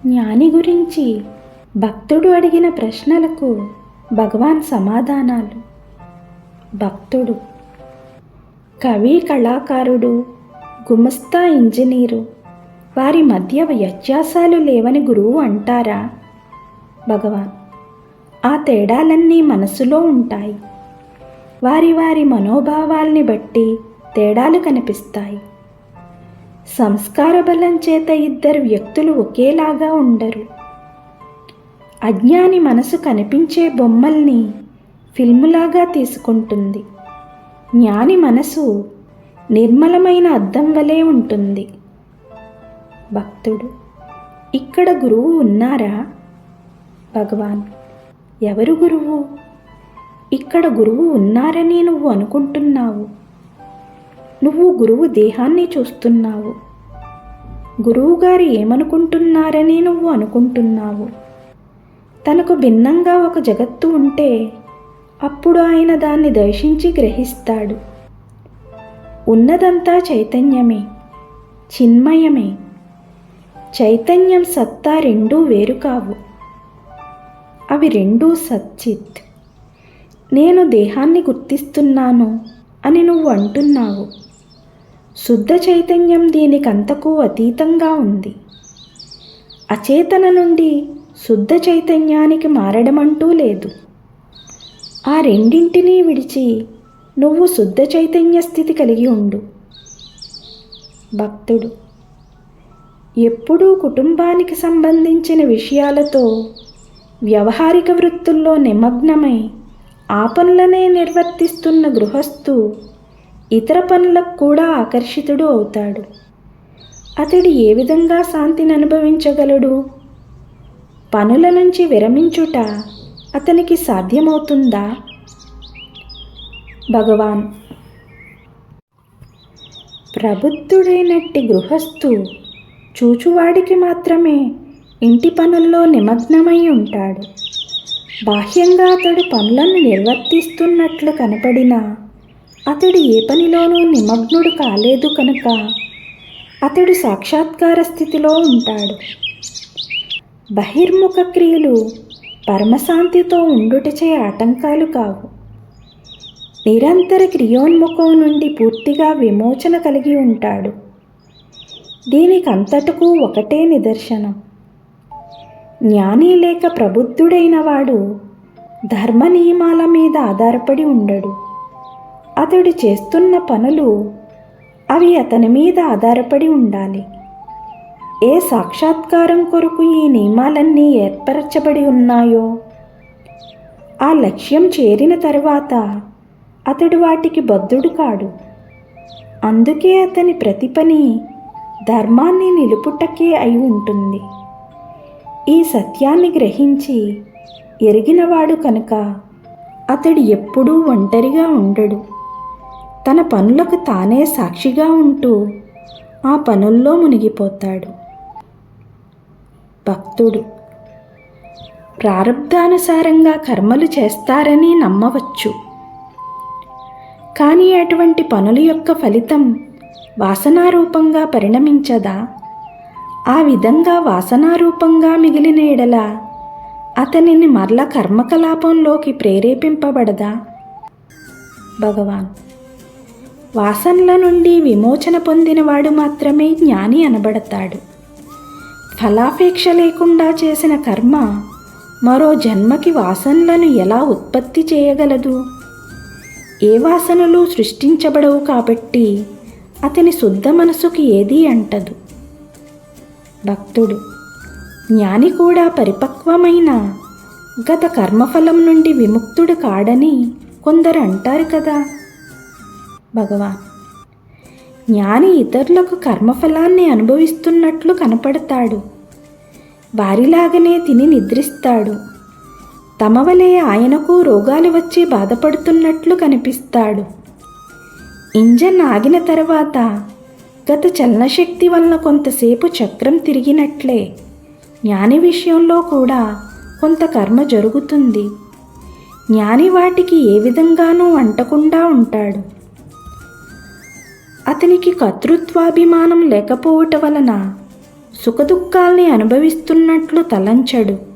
జ్ఞాని గురించి భక్తుడు అడిగిన ప్రశ్నలకు భగవాన్ సమాధానాలు. భక్తుడు: కవి, కళాకారుడు, గుమస్తా, ఇంజనీరు, వారి మధ్య వ్యత్యాసాలు లేవని గురువు అంటారా? భగవాన్: ఆ తేడాలన్నీ మనసులో ఉంటాయి. వారి వారి మనోభావాల్ని బట్టి తేడాలు కనిపిస్తాయి. సంస్కార బలం చేత ఇద్దరు వ్యక్తులు ఒకేలాగా ఉండరు. అజ్ఞాని మనసు కనిపించే బొమ్మల్ని ఫిల్ములాగా తీసుకుంటుంది. జ్ఞాని మనసు నిర్మలమైన అద్దం వలె ఉంటుంది. భక్తుడు: ఇక్కడ గురువు ఉన్నారా? భగవాన్: ఎవరు గురువు? ఇక్కడ గురువు ఉన్నారని నువ్వు అనుకుంటున్నావు. నువ్వు గురువు దేహాన్ని చూస్తున్నావు. గురువుగారు ఏమనుకుంటున్నారని నువ్వు అనుకుంటున్నావు. తనకు భిన్నంగా ఒక జగత్తు ఉంటే అప్పుడు ఆయన దాన్ని దర్శించి గ్రహిస్తాడు. ఉన్నదంతా చైతన్యమే, చిన్మయమే. చైతన్యం, సత్తా రెండూ వేరు కావు. అవి రెండూ సచ్చిత్. నేను దేహాన్ని గుర్తిస్తున్నాను అని నువ్వు అంటున్నావు. శుద్ధ చైతన్యం దీనికంతకు అతీతంగా ఉంది. అచేతన నుండి శుద్ధ చైతన్యానికి మారడమంటూ లేదు. ఆ రెండింటినీ విడిచి నువ్వు శుద్ధ చైతన్య స్థితి కలిగి ఉండు. భక్తుడు: ఎప్పుడూ కుటుంబానికి సంబంధించిన విషయాలతో వ్యవహారిక వృత్తుల్లో నిమగ్నమై ఆ పనులనే నిర్వర్తిస్తున్న గృహస్థు ఇతర పనులకు కూడా ఆకర్షితుడు అవుతాడు. అతడు ఏ విధంగా శాంతిని అనుభవించగలడు? పనుల నుంచి విరమించుట అతనికి సాధ్యమవుతుందా? భగవాన్: ప్రబుద్ధుడైనట్టి గృహస్థు చూచువాడికి మాత్రమే ఇంటి పనుల్లో నిమగ్నమై ఉంటాడు. బాహ్యంగా అతడు పనులను నిర్వర్తిస్తున్నట్లు కనపడినా అతడు ఏ పనిలోనూ నిమగ్నుడు కాలేదు కనుక అతడు సాక్షాత్కార స్థితిలో ఉంటాడు. బహిర్ముఖ క్రియలు పరమశాంతితో ఉండుటచే ఆటంకాలు కావు. నిరంతర క్రియోన్ముఖం నుండి పూర్తిగా విమోచన కలిగి ఉంటాడు. దీనికంతటకు ఒకటే నిదర్శనం. జ్ఞాని లేక ప్రబుద్ధుడైన వాడు ధర్మ నియమాల మీద ఆధారపడి ఉండడు. అతడు చేస్తున్న పనులు అవి అతని మీద ఆధారపడి ఉండాలి. ఏ సాక్షాత్కారం కొరకు ఈ నియమాలన్నీ ఏర్పరచబడి ఉన్నాయో ఆ లక్ష్యం చేరిన తర్వాత అతడు వాటికి బద్ధుడు కాడు. అందుకే అతని ప్రతి పని ధర్మాన్ని నిలుపుటకే అయి ఉంటుంది. ఈ సత్యాన్ని గ్రహించి ఎరిగినవాడు కనుక అతడు ఎప్పుడూ ఒంటరిగా ఉండడు. తన పనులకు తానే సాక్షిగా ఉంటూ ఆ పనుల్లో మునిగిపోతాడు. భక్తుడు: ప్రారబ్ధానుసారంగా కర్మలు చేస్తారని నమ్మవచ్చు. కానీ అటువంటి పనుల యొక్క ఫలితం వాసనారూపంగా పరిణమించదా? ఆ విధంగా వాసనారూపంగా మిగిలిన ఎడల అతనిని మరల కర్మకలాపంలోకి ప్రేరేపింపబడదా? భగవాన్: వాసనల నుండి విమోచన పొందినవాడు మాత్రమే జ్ఞాని అనబడతాడు. ఫలాపేక్ష లేకుండా చేసిన కర్మ మరో జన్మకి వాసనలను ఎలా ఉత్పత్తి చేయగలదు? ఏ వాసనలు సృష్టించబడవు కాబట్టి అతని శుద్ధ మనసుకి ఏదీ అంటదు. భక్తుడు: జ్ఞాని కూడా పరిపక్వమైన గత కర్మఫలం నుండి విముక్తుడు కాడని కొందరు అంటారు కదా? భగవాన్: జ్ఞాని ఇతరులకు కర్మఫలాన్ని అనుభవిస్తున్నట్లు కనపడతాడు. వారిలాగనే తిని నిద్రిస్తాడు. తమ వలె ఆయనకు రోగాలు వచ్చి బాధపడుతున్నట్లు కనిపిస్తాడు. ఇంజన్ ఆగిన తర్వాత గత చలనశక్తి వలన కొంతసేపు చక్రం తిరిగినట్లే జ్ఞాని విషయంలో కూడా కొంత కర్మ జరుగుతుంది. జ్ఞాని వాటికి ఏ విధంగానూ అంటకుండా ఉంటాడు. అతనికి కర్తృత్వాభిమానం లేకపోవటం వలన సుఖదుఖాల్ని అనుభవిస్తున్నట్లు తలంచడు.